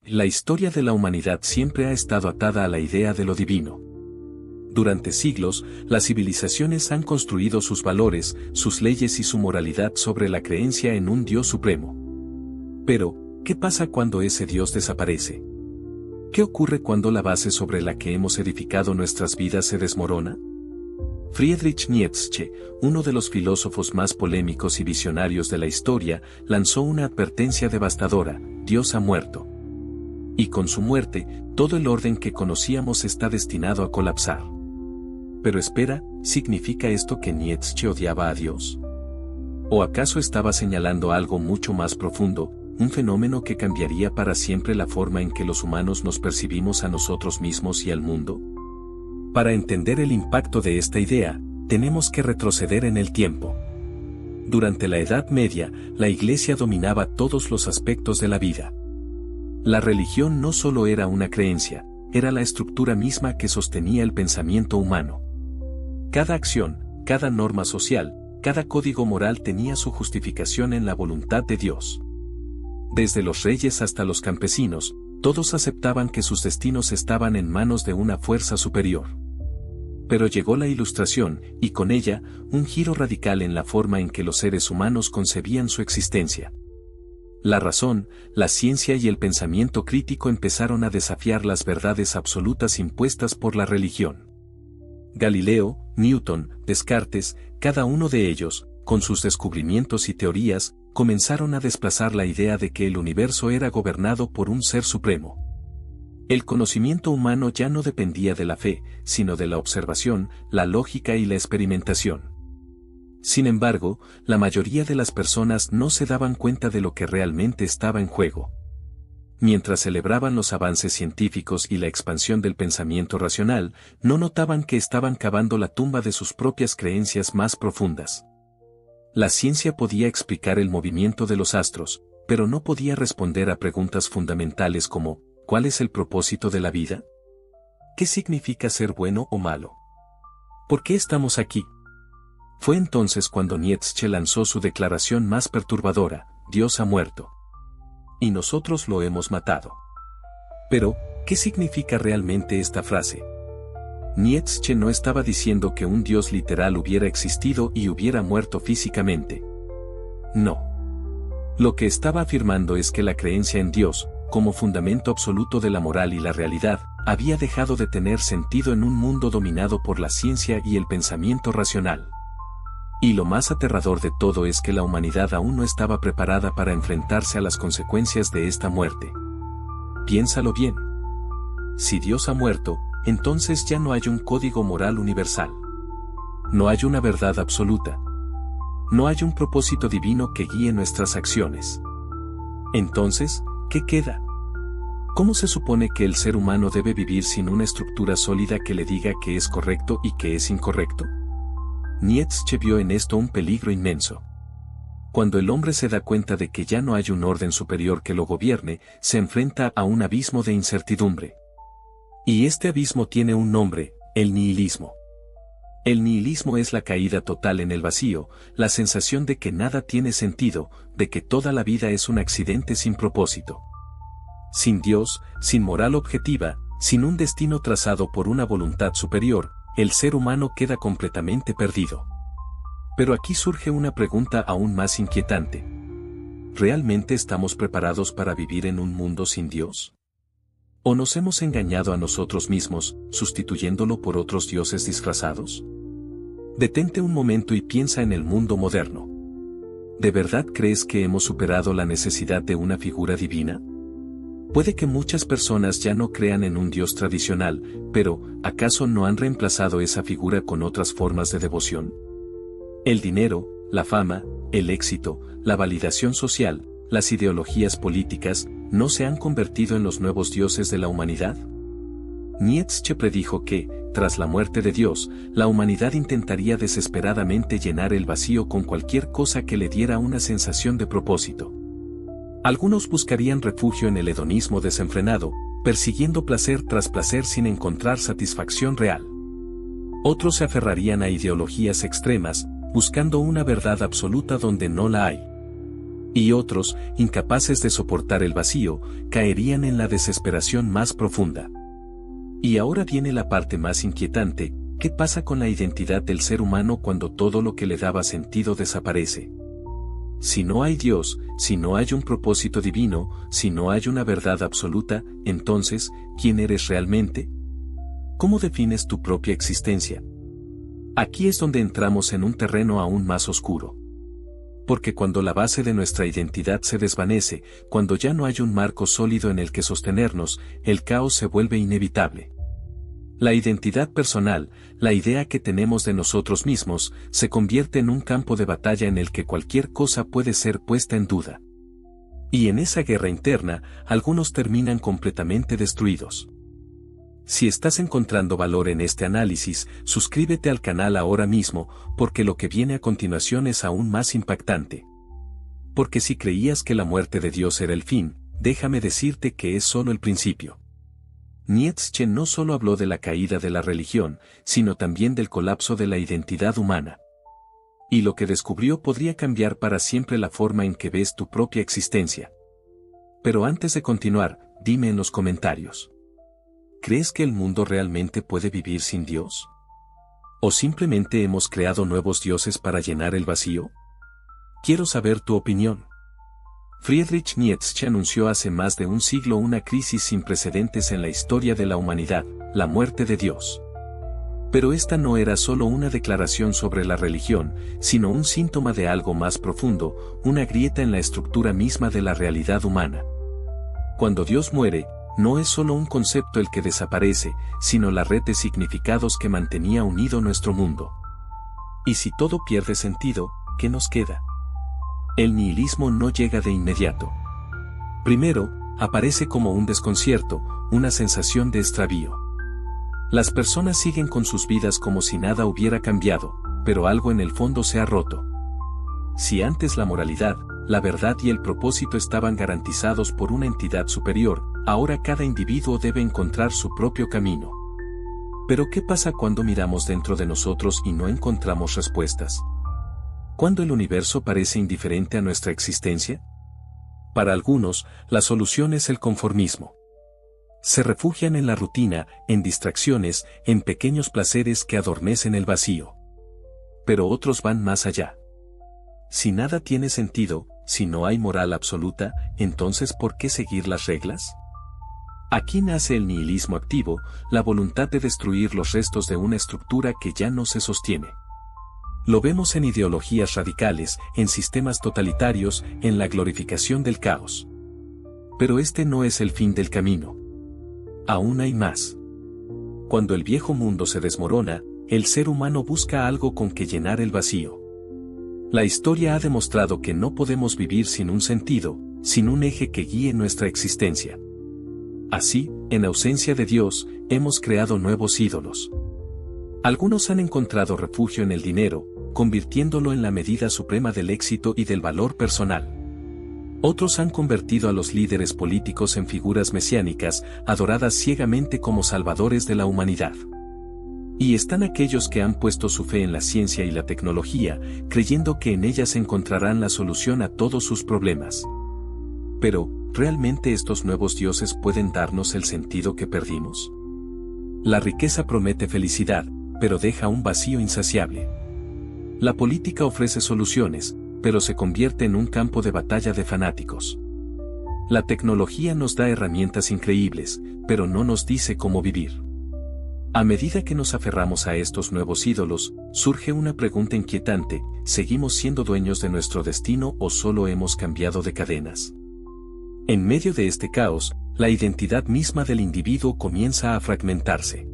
La historia de la humanidad siempre ha estado atada a la idea de lo divino. Durante siglos, las civilizaciones han construido sus valores, sus leyes y su moralidad sobre la creencia en un Dios supremo. Pero, ¿qué pasa cuando ese Dios desaparece? ¿Qué ocurre cuando la base sobre la que hemos edificado nuestras vidas se desmorona? Friedrich Nietzsche, uno de los filósofos más polémicos y visionarios de la historia, lanzó una advertencia devastadora: Dios ha muerto. Y con su muerte, todo el orden que conocíamos está destinado a colapsar. Pero espera, ¿significa esto que Nietzsche odiaba a Dios? ¿O acaso estaba señalando algo mucho más profundo, un fenómeno que cambiaría para siempre la forma en que los humanos nos percibimos a nosotros mismos y al mundo? Para entender el impacto de esta idea, tenemos que retroceder en el tiempo. Durante la Edad Media, la Iglesia dominaba todos los aspectos de la vida. La religión no solo era una creencia, era la estructura misma que sostenía el pensamiento humano. Cada acción, cada norma social, cada código moral tenía su justificación en la voluntad de Dios. Desde los reyes hasta los campesinos, todos aceptaban que sus destinos estaban en manos de una fuerza superior. Pero llegó la Ilustración, y con ella, un giro radical en la forma en que los seres humanos concebían su existencia. La razón, la ciencia y el pensamiento crítico empezaron a desafiar las verdades absolutas impuestas por la religión. Galileo, Newton, Descartes, cada uno de ellos, con sus descubrimientos y teorías, comenzaron a desplazar la idea de que el universo era gobernado por un ser supremo. El conocimiento humano ya no dependía de la fe, sino de la observación, la lógica y la experimentación. Sin embargo, la mayoría de las personas no se daban cuenta de lo que realmente estaba en juego. Mientras celebraban los avances científicos y la expansión del pensamiento racional, no notaban que estaban cavando la tumba de sus propias creencias más profundas. La ciencia podía explicar el movimiento de los astros, pero no podía responder a preguntas fundamentales como: ¿cuál es el propósito de la vida? ¿Qué significa ser bueno o malo? ¿Por qué estamos aquí? Fue entonces cuando Nietzsche lanzó su declaración más perturbadora: Dios ha muerto. Y nosotros lo hemos matado. Pero, ¿qué significa realmente esta frase? Nietzsche no estaba diciendo que un Dios literal hubiera existido y hubiera muerto físicamente. No. Lo que estaba afirmando es que la creencia en Dios, como fundamento absoluto de la moral y la realidad, había dejado de tener sentido en un mundo dominado por la ciencia y el pensamiento racional. Y lo más aterrador de todo es que la humanidad aún no estaba preparada para enfrentarse a las consecuencias de esta muerte. Piénsalo bien. Si Dios ha muerto, entonces ya no hay un código moral universal. No hay una verdad absoluta. No hay un propósito divino que guíe nuestras acciones. Entonces, ¿qué queda? ¿Cómo se supone que el ser humano debe vivir sin una estructura sólida que le diga qué es correcto y qué es incorrecto? Nietzsche vio en esto un peligro inmenso. Cuando el hombre se da cuenta de que ya no hay un orden superior que lo gobierne, se enfrenta a un abismo de incertidumbre. Y este abismo tiene un nombre: el nihilismo. El nihilismo es la caída total en el vacío, la sensación de que nada tiene sentido, de que toda la vida es un accidente sin propósito. Sin Dios, sin moral objetiva, sin un destino trazado por una voluntad superior, el ser humano queda completamente perdido. Pero aquí surge una pregunta aún más inquietante. ¿Realmente estamos preparados para vivir en un mundo sin Dios? ¿O nos hemos engañado a nosotros mismos, sustituyéndolo por otros dioses disfrazados? Detente un momento y piensa en el mundo moderno. ¿De verdad crees que hemos superado la necesidad de una figura divina? Puede que muchas personas ya no crean en un Dios tradicional, pero, ¿acaso no han reemplazado esa figura con otras formas de devoción? El dinero, la fama, el éxito, la validación social, las ideologías políticas, ¿no se han convertido en los nuevos dioses de la humanidad? Nietzsche predijo que, tras la muerte de Dios, la humanidad intentaría desesperadamente llenar el vacío con cualquier cosa que le diera una sensación de propósito. Algunos buscarían refugio en el hedonismo desenfrenado, persiguiendo placer tras placer sin encontrar satisfacción real. Otros se aferrarían a ideologías extremas, buscando una verdad absoluta donde no la hay. Y otros, incapaces de soportar el vacío, caerían en la desesperación más profunda. Y ahora viene la parte más inquietante: ¿qué pasa con la identidad del ser humano cuando todo lo que le daba sentido desaparece? Si no hay Dios, si no hay un propósito divino, si no hay una verdad absoluta, entonces, ¿quién eres realmente? ¿Cómo defines tu propia existencia? Aquí es donde entramos en un terreno aún más oscuro. Porque cuando la base de nuestra identidad se desvanece, cuando ya no hay un marco sólido en el que sostenernos, el caos se vuelve inevitable. La identidad personal, la idea que tenemos de nosotros mismos, se convierte en un campo de batalla en el que cualquier cosa puede ser puesta en duda. Y en esa guerra interna, algunos terminan completamente destruidos. Si estás encontrando valor en este análisis, suscríbete al canal ahora mismo, porque lo que viene a continuación es aún más impactante. Porque si creías que la muerte de Dios era el fin, déjame decirte que es solo el principio. Nietzsche no solo habló de la caída de la religión, sino también del colapso de la identidad humana. Y lo que descubrió podría cambiar para siempre la forma en que ves tu propia existencia. Pero antes de continuar, dime en los comentarios: ¿crees que el mundo realmente puede vivir sin Dios? ¿O simplemente hemos creado nuevos dioses para llenar el vacío? Quiero saber tu opinión. Friedrich Nietzsche anunció hace más de un siglo una crisis sin precedentes en la historia de la humanidad: la muerte de Dios. Pero esta no era solo una declaración sobre la religión, sino un síntoma de algo más profundo, una grieta en la estructura misma de la realidad humana. Cuando Dios muere, no es solo un concepto el que desaparece, sino la red de significados que mantenía unido nuestro mundo. Y si todo pierde sentido, ¿qué nos queda? El nihilismo no llega de inmediato. Primero, aparece como un desconcierto, una sensación de extravío. Las personas siguen con sus vidas como si nada hubiera cambiado, pero algo en el fondo se ha roto. Si antes la moralidad, la verdad y el propósito estaban garantizados por una entidad superior, ahora cada individuo debe encontrar su propio camino. Pero ¿qué pasa cuando miramos dentro de nosotros y no encontramos respuestas? ¿Cuándo el universo parece indiferente a nuestra existencia? Para algunos, la solución es el conformismo. Se refugian en la rutina, en distracciones, en pequeños placeres que adormecen el vacío. Pero otros van más allá. Si nada tiene sentido, si no hay moral absoluta, entonces ¿por qué seguir las reglas? Aquí nace el nihilismo activo, la voluntad de destruir los restos de una estructura que ya no se sostiene. Lo vemos en ideologías radicales, en sistemas totalitarios, en la glorificación del caos. Pero este no es el fin del camino. Aún hay más. Cuando el viejo mundo se desmorona, el ser humano busca algo con que llenar el vacío. La historia ha demostrado que no podemos vivir sin un sentido, sin un eje que guíe nuestra existencia. Así, en ausencia de Dios, hemos creado nuevos ídolos. Algunos han encontrado refugio en el dinero, convirtiéndolo en la medida suprema del éxito y del valor personal. Otros han convertido a los líderes políticos en figuras mesiánicas, adoradas ciegamente como salvadores de la humanidad. Y están aquellos que han puesto su fe en la ciencia y la tecnología, creyendo que en ellas encontrarán la solución a todos sus problemas. Pero, ¿realmente estos nuevos dioses pueden darnos el sentido que perdimos? La riqueza promete felicidad, pero deja un vacío insaciable. La política ofrece soluciones, pero se convierte en un campo de batalla de fanáticos. La tecnología nos da herramientas increíbles, pero no nos dice cómo vivir. A medida que nos aferramos a estos nuevos ídolos, surge una pregunta inquietante: ¿seguimos siendo dueños de nuestro destino o solo hemos cambiado de cadenas? En medio de este caos, la identidad misma del individuo comienza a fragmentarse.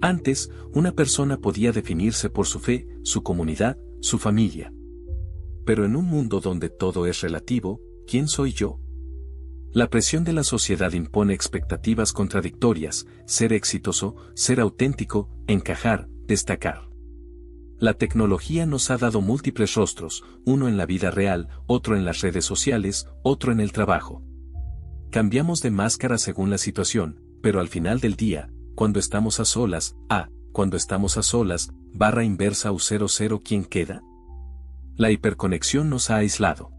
Antes, una persona podía definirse por su fe, su comunidad, su familia. Pero en un mundo donde todo es relativo, ¿quién soy yo? La presión de la sociedad impone expectativas contradictorias: ser exitoso, ser auténtico, encajar, destacar. La tecnología nos ha dado múltiples rostros, uno en la vida real, otro en las redes sociales, otro en el trabajo. Cambiamos de máscara según la situación, pero al final del día, cuando estamos a solas, barra inversa U00, ¿quién queda? La hiperconexión nos ha aislado.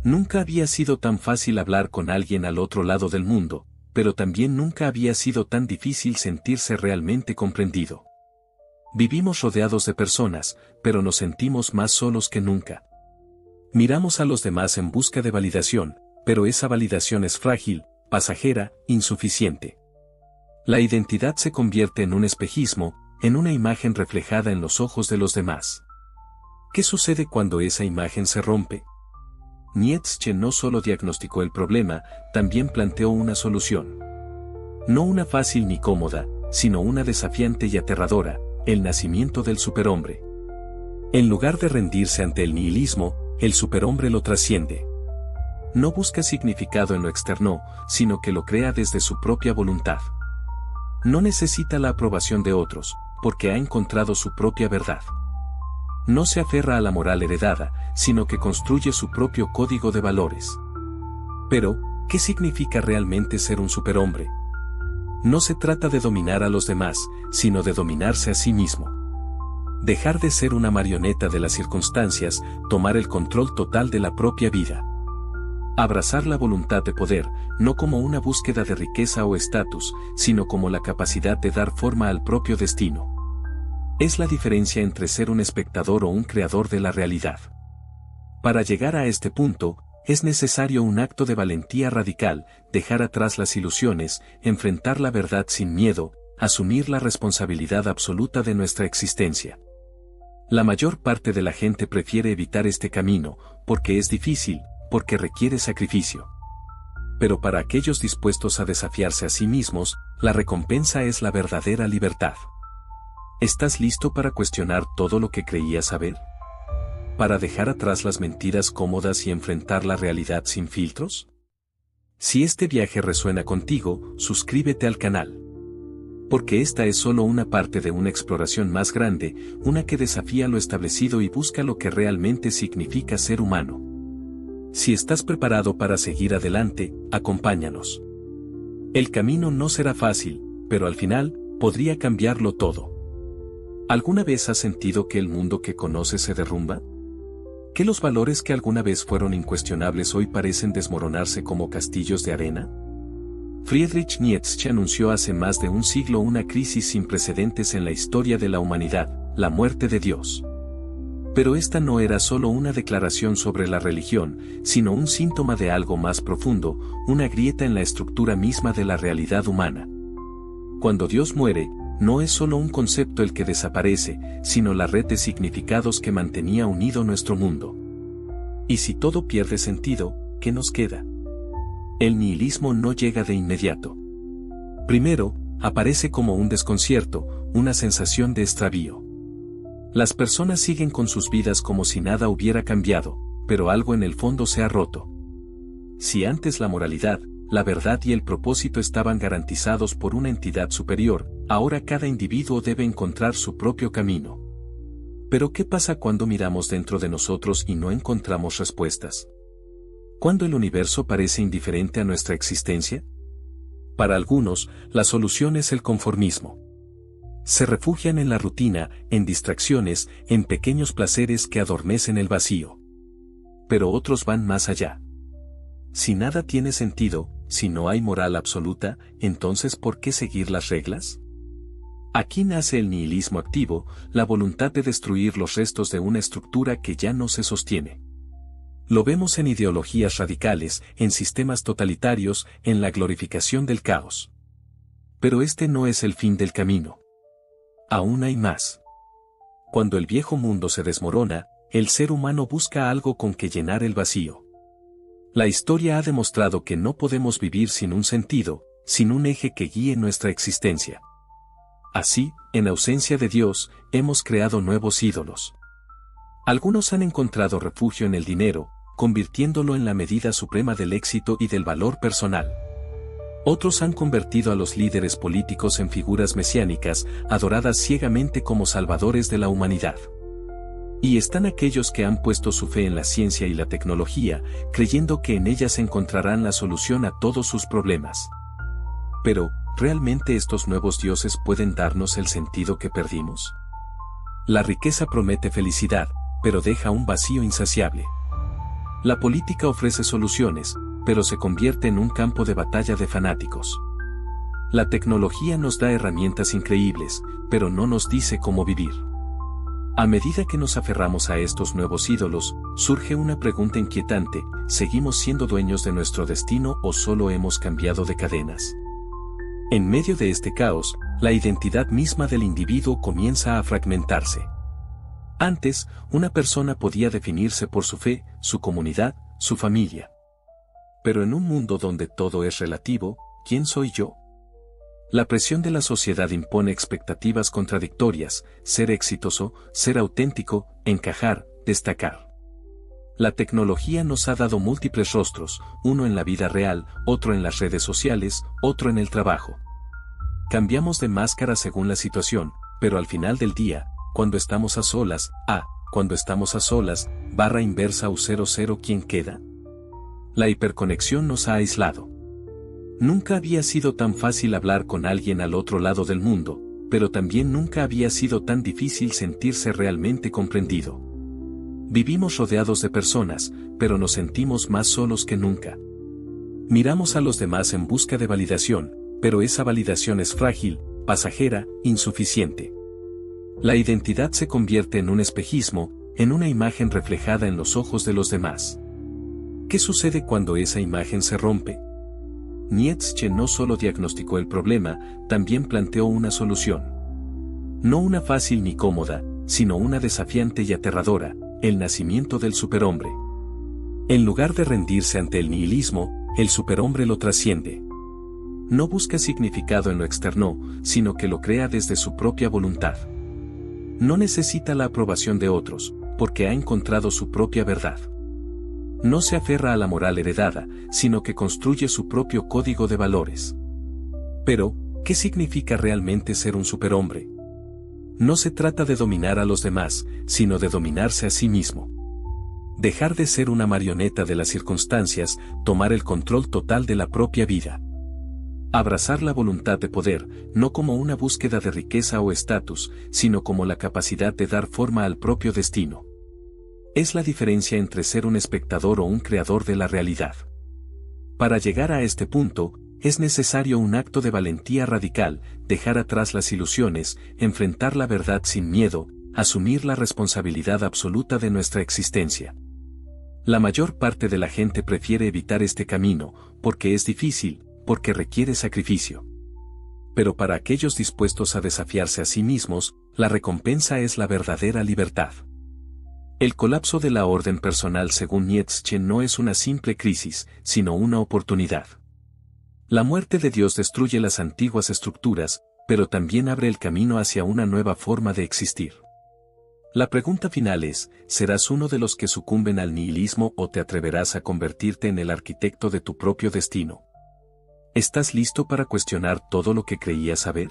Nunca había sido tan fácil hablar con alguien al otro lado del mundo, pero también nunca había sido tan difícil sentirse realmente comprendido. Vivimos rodeados de personas, pero nos sentimos más solos que nunca. Miramos a los demás en busca de validación, pero esa validación es frágil, pasajera, insuficiente. La identidad se convierte en un espejismo, en una imagen reflejada en los ojos de los demás. ¿Qué sucede cuando esa imagen se rompe? Nietzsche no solo diagnosticó el problema, también planteó una solución. No una fácil ni cómoda, sino una desafiante y aterradora, el nacimiento del superhombre. En lugar de rendirse ante el nihilismo, el superhombre lo trasciende. No busca significado en lo externo, sino que lo crea desde su propia voluntad. No necesita la aprobación de otros, porque ha encontrado su propia verdad. No se aferra a la moral heredada, sino que construye su propio código de valores. Pero, ¿qué significa realmente ser un superhombre? No se trata de dominar a los demás, sino de dominarse a sí mismo. Dejar de ser una marioneta de las circunstancias, tomar el control total de la propia vida. Abrazar la voluntad de poder, no como una búsqueda de riqueza o estatus, sino como la capacidad de dar forma al propio destino. Es la diferencia entre ser un espectador o un creador de la realidad. Para llegar a este punto, es necesario un acto de valentía radical, dejar atrás las ilusiones, enfrentar la verdad sin miedo, asumir la responsabilidad absoluta de nuestra existencia. La mayor parte de la gente prefiere evitar este camino, porque es difícil, porque requiere sacrificio. Pero para aquellos dispuestos a desafiarse a sí mismos, la recompensa es la verdadera libertad. ¿Estás listo para cuestionar todo lo que creías saber? ¿Para dejar atrás las mentiras cómodas y enfrentar la realidad sin filtros? Si este viaje resuena contigo, suscríbete al canal. Porque esta es solo una parte de una exploración más grande, una que desafía lo establecido y busca lo que realmente significa ser humano. Si estás preparado para seguir adelante, acompáñanos. El camino no será fácil, pero al final, podría cambiarlo todo. ¿Alguna vez has sentido que el mundo que conoces se derrumba? ¿Que los valores que alguna vez fueron incuestionables hoy parecen desmoronarse como castillos de arena? Friedrich Nietzsche anunció hace más de un siglo una crisis sin precedentes en la historia de la humanidad, la muerte de Dios. Pero esta no era solo una declaración sobre la religión, sino un síntoma de algo más profundo, una grieta en la estructura misma de la realidad humana. Cuando Dios muere, no es solo un concepto el que desaparece, sino la red de significados que mantenía unido nuestro mundo. Y si todo pierde sentido, ¿qué nos queda? El nihilismo no llega de inmediato. Primero, aparece como un desconcierto, una sensación de extravío. Las personas siguen con sus vidas como si nada hubiera cambiado, pero algo en el fondo se ha roto. Si antes la moralidad, la verdad y el propósito estaban garantizados por una entidad superior, ahora cada individuo debe encontrar su propio camino. Pero ¿qué pasa cuando miramos dentro de nosotros y no encontramos respuestas? ¿Cuándo el universo parece indiferente a nuestra existencia? Para algunos, la solución es el conformismo. Se refugian en la rutina, en distracciones, en pequeños placeres que adormecen el vacío. Pero otros van más allá. Si nada tiene sentido, si no hay moral absoluta, entonces ¿por qué seguir las reglas? Aquí nace el nihilismo activo, la voluntad de destruir los restos de una estructura que ya no se sostiene. Lo vemos en ideologías radicales, en sistemas totalitarios, en la glorificación del caos. Pero este no es el fin del camino. Aún hay más. Cuando el viejo mundo se desmorona, el ser humano busca algo con que llenar el vacío. La historia ha demostrado que no podemos vivir sin un sentido, sin un eje que guíe nuestra existencia. Así, en ausencia de Dios, hemos creado nuevos ídolos. Algunos han encontrado refugio en el dinero, convirtiéndolo en la medida suprema del éxito y del valor personal. Otros han convertido a los líderes políticos en figuras mesiánicas, adoradas ciegamente como salvadores de la humanidad. Y están aquellos que han puesto su fe en la ciencia y la tecnología, creyendo que en ellas encontrarán la solución a todos sus problemas. Pero, ¿realmente estos nuevos dioses pueden darnos el sentido que perdimos? La riqueza promete felicidad, pero deja un vacío insaciable. La política ofrece soluciones, pero se convierte en un campo de batalla de fanáticos. La tecnología nos da herramientas increíbles, pero no nos dice cómo vivir. A medida que nos aferramos a estos nuevos ídolos, surge una pregunta inquietante: ¿seguimos siendo dueños de nuestro destino o solo hemos cambiado de cadenas? En medio de este caos, la identidad misma del individuo comienza a fragmentarse. Antes, una persona podía definirse por su fe, su comunidad, su familia. Pero en un mundo donde todo es relativo, ¿quién soy yo? La presión de la sociedad impone expectativas contradictorias: ser exitoso, ser auténtico, encajar, destacar. La tecnología nos ha dado múltiples rostros, uno en la vida real, otro en las redes sociales, otro en el trabajo. Cambiamos de máscara según la situación, pero al final del día, cuando estamos a solas, barra inversa U00, ¿quién queda? La hiperconexión nos ha aislado. Nunca había sido tan fácil hablar con alguien al otro lado del mundo, pero también nunca había sido tan difícil sentirse realmente comprendido. Vivimos rodeados de personas, pero nos sentimos más solos que nunca. Miramos a los demás en busca de validación, pero esa validación es frágil, pasajera, insuficiente. La identidad se convierte en un espejismo, en una imagen reflejada en los ojos de los demás. ¿Qué sucede cuando esa imagen se rompe? Nietzsche no solo diagnosticó el problema, también planteó una solución. No una fácil ni cómoda, sino una desafiante y aterradora: el nacimiento del superhombre. En lugar de rendirse ante el nihilismo, el superhombre lo trasciende. No busca significado en lo externo, sino que lo crea desde su propia voluntad. No necesita la aprobación de otros, porque ha encontrado su propia verdad. No se aferra a la moral heredada, sino que construye su propio código de valores. Pero, ¿qué significa realmente ser un superhombre? No se trata de dominar a los demás, sino de dominarse a sí mismo. Dejar de ser una marioneta de las circunstancias, tomar el control total de la propia vida. Abrazar la voluntad de poder, no como una búsqueda de riqueza o estatus, sino como la capacidad de dar forma al propio destino. Es la diferencia entre ser un espectador o un creador de la realidad. Para llegar a este punto, es necesario un acto de valentía radical: dejar atrás las ilusiones, enfrentar la verdad sin miedo, asumir la responsabilidad absoluta de nuestra existencia. La mayor parte de la gente prefiere evitar este camino, porque es difícil, porque requiere sacrificio. Pero para aquellos dispuestos a desafiarse a sí mismos, la recompensa es la verdadera libertad. El colapso de la orden personal según Nietzsche no es una simple crisis, sino una oportunidad. La muerte de Dios destruye las antiguas estructuras, pero también abre el camino hacia una nueva forma de existir. La pregunta final es: ¿serás uno de los que sucumben al nihilismo o te atreverás a convertirte en el arquitecto de tu propio destino? ¿Estás listo para cuestionar todo lo que creías saber?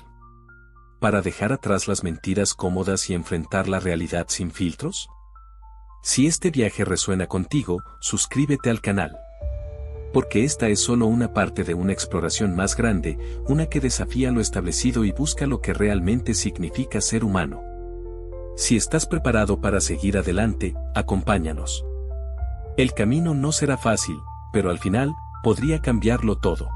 ¿Para dejar atrás las mentiras cómodas y enfrentar la realidad sin filtros? Si este viaje resuena contigo, suscríbete al canal. Porque esta es solo una parte de una exploración más grande, una que desafía lo establecido y busca lo que realmente significa ser humano. Si estás preparado para seguir adelante, acompáñanos. El camino no será fácil, pero al final, podría cambiarlo todo.